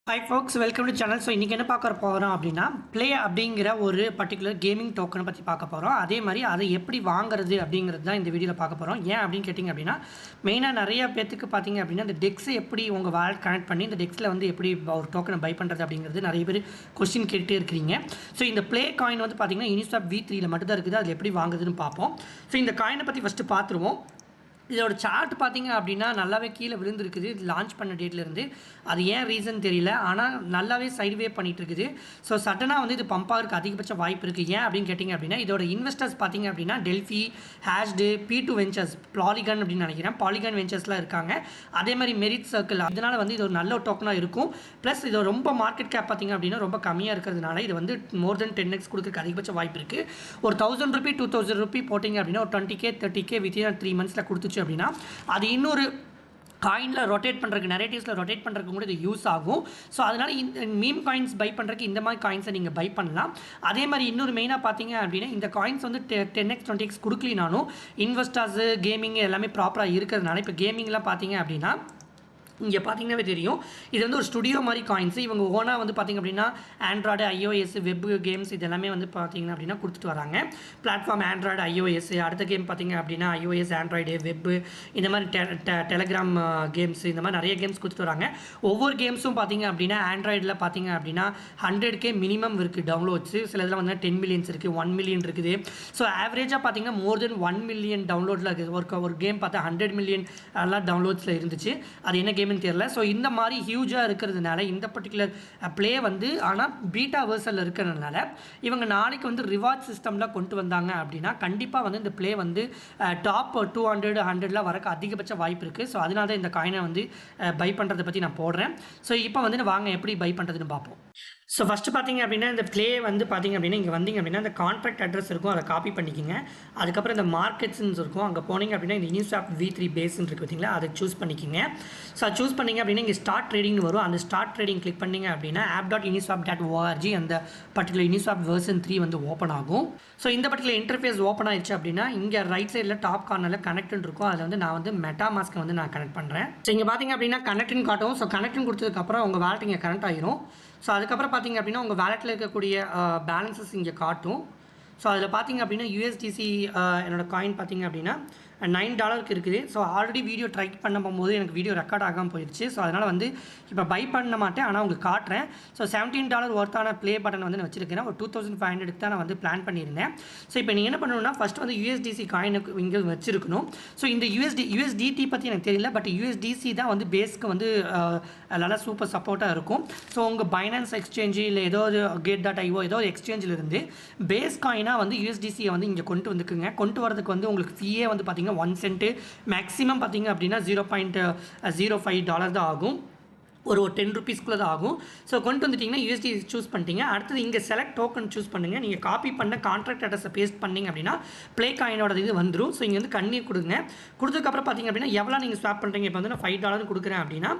Hi folks welcome to channel. So இன்றைக்கி என்ன பார்க்க போகிறோம் அப்படின்னா ப்ளே அப்படிங்கிற ஒரு பர்டிகுலர் கேமிங் டோக்கனை பற்றி பார்க்க போகிறோம். அதே மாதிரி அதை எப்படி வாங்குறது அப்படிங்கிறது தான் இந்த வீடியோவில் பார்க்க போகிறோம். ஏன் அப்படின்னு கேட்டிங்க அப்படின்னா மெயினாக நிறைய பேத்துக்கு பார்த்தீங்க அப்படின்னா இந்த டெக்ஸை எப்படி உங்கள் வாலெட் கனெக்ட் பண்ணி இந்த டெக்ஸில் வந்து எப்படி ஒரு டோக்கனை பை பண்ணுறது அப்படிங்கிறது நிறைய பேர் கொஸ்டின் கேட்டுகிட்டே இருக்கிறீங்க. ஸோ இந்த ப்ளே காயின் வந்து பார்த்தீங்கன்னா யூனிஸ்வாப் V3 மட்டும் தான் இருக்குது. அதில் எப்படி வாங்குறதுன்னு பார்ப்போம். ஸோ இந்த காயினை பற்றி ஃபஸ்ட்டு பார்த்துருவோம். இதோட சார்ட் பார்த்திங்க அப்படின்னா நல்லாவே கீழே விழுந்துருக்குது. இது லான்ச் பண்ண டேட்லேருந்து. அது ஏன் ரீசன் தெரியல, ஆனால் நல்லாவே சைட்வே பண்ணிகிட்டு இருக்குது. ஸோ சடனாக வந்து இது பம்ப் ஆகிறதுக்கு அதிகபட்ச வாய்ப்பு இருக்குது. ஏன் அப்படின்னு கேட்டிங்க அப்படின்னா இதோட இன்வெஸ்டர்ஸ் பார்த்திங்க அப்படின்னா டெல்ஃபி, ஹேஷ்டு, P2 வெஞ்சர்ஸ், பாலிகான் அப்படின்னு நினைக்கிறேன், பாலிகான் வெஞ்சர்ஸ்லாம் இருக்காங்க. அதே மாதிரி மெரிட் சர்க்கிள். இதனால் வந்து இது ஒரு நல்ல டோக்கனாக இருக்கும். ப்ளஸ் இது ரொம்ப மார்க்கெட் கேப் பார்த்திங்க அப்படின்னா ரொம்ப கம்மியாக இருக்கிறதுனால இது வந்து மோர் தென் 10x கொடுக்குறதுக்கு அதிகபட்ச வாய்ப்பு இருக்குது. ஒரு 1000 ரூபி 2000 ரூபி போட்டிங்க அப்படின்னா ஒரு 20K 30K வித்தின் 3 மந்த்ஸில் கொடுத்துச்சு அப்படின்னா அது இன்னொரு காயினில் ரொட்டேட் பண்ணுறதுக்கு, நரேட்டிவ்ஸில் ரொட்டேட் பண்ணுறதுக்கு கூட இது யூஸ் ஆகும். ஸோ அதனால் இந்த மீம் காயின்ஸ் பை பண்ணுறதுக்கு இந்த மாதிரி காயின்ஸை நீங்கள் பை பண்ணலாம். அதே மாதிரி இன்னொரு மெயினாக பார்த்தீங்க அப்படின்னா இந்த காயின்ஸ் வந்து 10x 20x கொடுக்கலினாலும் இன்வெஸ்டர்ஸு கேமிங் எல்லாமே ப்ராப்பராக இருக்கிறதுனால இப்போ கேமிங்லாம் பார்த்தீங்க அப்படின்னா இங்கே பார்த்தீங்கன்னாவே தெரியும் இது வந்து ஒரு ஸ்டுடியோ மாதிரி காயின்ஸ். இவங்க ஓனாக வந்து பார்த்திங்க அப்படின்னா ஆண்ட்ராய்டு, iOS, வெப் கேம்ஸ் இது எல்லாமே வந்து பார்த்திங்க அப்படின்னா கொடுத்துட்டு வராங்க. பிளாட்ஃபார்ம் ஆண்ட்ராய்டு, iOS, அடுத்த கேம் பார்த்திங்க அப்படின்னா iOS, ஆண்ட்ராய்டு, வெப், இந்த மாதிரி டெலகிராம் கேம்ஸ், இந்த மாதிரி நிறைய கேம்ஸ் கொடுத்துட்டு வராங்க. ஒவ்வொரு கேம்ஸும் பார்த்திங்க அப்படின்னா ஆண்ட்ராய்டில் பார்த்திங்க அப்படின்னா 100K மினிமம் இருக்குது டவுன்லோட்ஸு. சில இதில் வந்து 10 மில்லியன்ஸ் இருக்குது, 1 மில்லியன் இருக்குது. ஸோ ஆவரேஜாக பார்த்திங்கன்னா மோர் தென் 1 மில்லியன் டவுன்லோடில் இருக்குது. ஒரு கேம் பார்த்தா 100 மில்லியன் எல்லாம் டவுன்லோட்ஸில் இருந்துச்சு. அது என்ன கேம்னு தெரியல. ஸோ இந்த மாதிரி ஹியூஜாக இருக்கிறதுனால இந்த பர்டிகுலர் ப்ளே வந்து ஆனால் பீட்டா வேர்சனில் இருக்கிறதுனால இவங்க நாளைக்கு வந்து ரிவார்ட் சிஸ்டம்லாம் கொண்டு வந்தாங்க அப்படின்னா கண்டிப்பாக வந்து இந்த ப்ளே வந்து டாப் 200 100லாம் வரக்கு அதிகபட்ச வாய்ப்பு இருக்குது. ஸோ அதனால தான் இந்த காயினை வந்து பை பண்ணுறதை பற்றி நான் போடுறேன். ஸோ இப்போ வந்து வாங்க எப்படி பை பண்ணுறதுன்னு பார்ப்போம். ஸோ ஃபஸ்ட்டு பார்த்திங்க அப்படின்னா இந்த ப்ளே வந்து பார்த்திங்க அப்படின்னா இங்கே வந்திங்க அப்படின்னா இந்த கான்ட்ராக்ட் அட்ரஸ் இருக்கும், அதை காப்பி பண்ணிக்கிங்க. அதுக்கப்புறம் இந்த மார்க்கெட்ஸ்ன்னு இருக்கும், அங்கே போனீங்க அப்படின்னா இந்த யூனிஸ்வாப் V3 பேஸ்ன்னு இருக்குது பார்த்தீங்களா, அதை சூஸ் பண்ணிக்கிங்க. ஸோ அதை சூஸ் பண்ணிங்க அப்படின்னா இங்கே ஸ்டார்ட் ட்ரேடிங்னு வரும். அந்த ஸ்டார்ட் ட்ரேடிங் கிளிக் பண்ணிங்க அப்படின்னா app.uniswap.org அந்த பர்டிகுலர் யூனிஸ்வாப் வெர்ஷன் 3 வந்து ஓப்பன் ஆகும். ஸோ இந்த பர்டிகுலர் இன்டர்ஃபேஸ் ஓப்பன் ஆயிடுச்சு அப்படின்னா இங்கே ரைட் சைடில் டாப் கார்னரில் கனெக்ட்னு இருக்கும். அதில் வந்து நான் வந்து மெட்டாமாஸ்க்கை வந்து நான் கனெக்ட் பண்ணுறேன். ஸோ இங்கே பார்த்திங்க அப்படின்னா கனெக்ட்னு காட்டும். ஸோ கனெக்ட்னு கொடுத்ததுக்கப்புறம் உங்கள் வேலட் இங்கே கனெக்ட் ஆகிரும். ஸோ அதுக்கப்புறம் பார்த்திங்க அப்படின்னா உங்கள் வேலெட்டில் இருக்கக்கூடிய பேலன்சஸ் இங்கே காட்டும். ஸோ அதில் பார்த்திங்க அப்படின்னா USDC என்னோடய காயின் பார்த்திங்க அப்படின்னா $9 இருக்குது. ஸோ ஆல்ரெடி வீடியோ ட்ரை பண்ண போகும்போது எனக்கு வீடியோ ரெக்கார்ட் ஆகாமல் போயிடுச்சு. ஸோ அதனால் வந்து இப்போ பை பண்ண மாட்டேன், ஆனால் உங்களுக்கு காட்டுறேன். ஸோ $17 ஒர்த்தான ப்ளே பட்டன் வந்து நான் வச்சுருக்கேன். ஒரு 2500 தான் நான் வந்து பிளான் பண்ணியிருந்தேன். ஸோ இப்போ நீங்கள் என்ன பண்ணணும்னா ஃபஸ்ட்டு வந்து USDC காயினுக்கு இங்கே வச்சுருக்கணும். ஸோ இந்த USDT பற்றி எனக்கு தெரியல, பட் USDC தான் வந்து பேஸ்க்கு வந்து நல்லா சூப்பர் சப்போர்ட்டாக இருக்கும். ஸோ உங்கள் பைனான்ஸ் எக்ஸ்சேஞ்சு இல்லை ஏதோ ஒரு Gate.io ஏதோ ஒரு எக்ஸ்சேஞ்சிலிருந்து பேஸ் காயினாக வந்து USDCயை வந்து இங்கே கொண்டு வந்துக்குங்க. கொண்டு வரதுக்கு வந்து உங்களுக்கு ஃபீயே வந்து பார்த்திங்கன்னா 1 சென்ட்டு, மேக்ஸிமம் பார்த்திங்க அப்படின்னா $0.05 தான் ஆகும். ஒரு 10 ரூபீஸ்க்குள்ளே தான் ஆகும். ஸோ கொண்டு வந்துட்டிங்கன்னா USD சூஸ் பண்ணிட்டீங்க. அடுத்தது இங்கே செலக்ட் டோக்கன் சூஸ் பண்ணுங்கள். நீங்கள் காப்பி பண்ண கான்ட்ராக்ட் அட்ரஸை பேஸ்ட் பண்ணிங்க அப்படின்னா ப்ளே காயினோட இது வந்துடும். ஸோ இங்கே வந்து கண்ணீர் கொடுங்க. கொடுத்ததுக்கப்புறம் பார்த்திங்க அப்படின்னா எவ்வளோ நீங்கள் ஸ்வாப் பண்ணுறீங்க. இப்போ வந்து நான் $5 கொடுக்குறேன் அப்படின்னா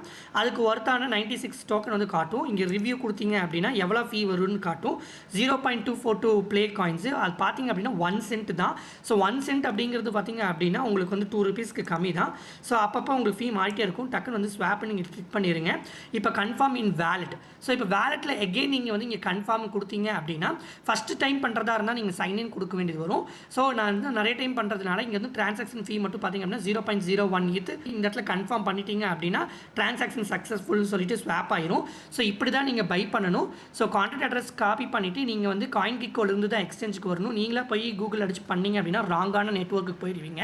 அதுக்கு ஒர்த்தான 96 டோக்கன் வந்து காட்டும். இங்கே ரிவ்யூ கொடுத்தீங்க அப்படின்னா எவ்வளோ ஃபீ வரும்னு காட்டும். 0.242 ப்ளே காயின்ஸு. அது பார்த்திங்க அப்படின்னா 1 சென்ட் தான். ஸோ 1 சென்ட் அப்படிங்கிறது பார்த்திங்க அப்படின்னா உங்களுக்கு வந்து 2 ரூபீஸ்க்கு கம்மி தான். ஸோ அப்பப்போ உங்களுக்கு ஃபீ மாறிட்டே இருக்கும். டக்குன்னு வந்து ஸ்வாப் நீங்கள் கிளிக் பண்ணிடுங்க. இப்போ கன்ஃபார்ம் இன் வேலட். ஸோ இப்போ வேலெட்டில் எகெயின் நீங்கள் வந்து இங்கே கன்ஃபார்ம் கொடுத்தீங்க அப்படின்னா ஃபஸ்ட்டு டைம் பண்ணுறதா இருந்தால் நீங்கள் சைன்இன் கொடுக்க வேண்டியது வரும். ஸோ நான் வந்து நிறைய டைம் பண்ணுறதுனால இங்கே வந்து ட்ரான்சாக்ஷன் ஃபீ மட்டும் பார்த்திங்க அப்படின்னா 0.01 இந்த இடத்துல கன்ஃபார்ம் பண்ணிட்டீங்க அப்படின்னா ட்ரான்சாக்ஷன் சக்ஸஸ்ஃபுல்னு சொல்லிட்டு ஸ்வாப் ஆயிரும். ஸோ இப்படி தான் நீங்கள் பை பண்ணணும். ஸோ கான்ட்ராக்ட் அட்ரஸ் காப்பி பண்ணிவிட்டு நீங்கள் வந்து காயின் கிக்கோலேருந்து தான் எக்ஸ்சேஞ்சுக்கு வரணும். நீங்களே போய் கூகுள் அடிச்சு பண்ணிங்க அப்படின்னா ராங்கான நெட்வொர்க்குக்கு போயிடுவீங்க.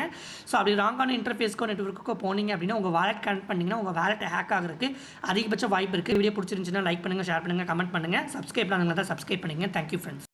ஸோ அப்படி ராங்கான இன்டர்ஃபேஸ்க்கோ நெட்வொர்க்குக்கோ போனீங்க அப்படின்னா உங்கள் வேலட் கனெக்ட் பண்ணிங்கன்னா உங்கள் வேலட் ஹேக் ஆகிறதுக்கு அதிகபட்ச வாய்ப்பு இருக்குது. வீடியோ பிடிச்சிருந்துச்சுன்னா லைக் பண்ணுங்கள், ஷேர் பண்ணுங்கள், கமெண்ட் பண்ணுங்கள். சப்ஸ்கிரைப் பண்ணுங்கள் தான் சப்ஸ்கிரைப் பண்ணுங்கள். Thank you friends.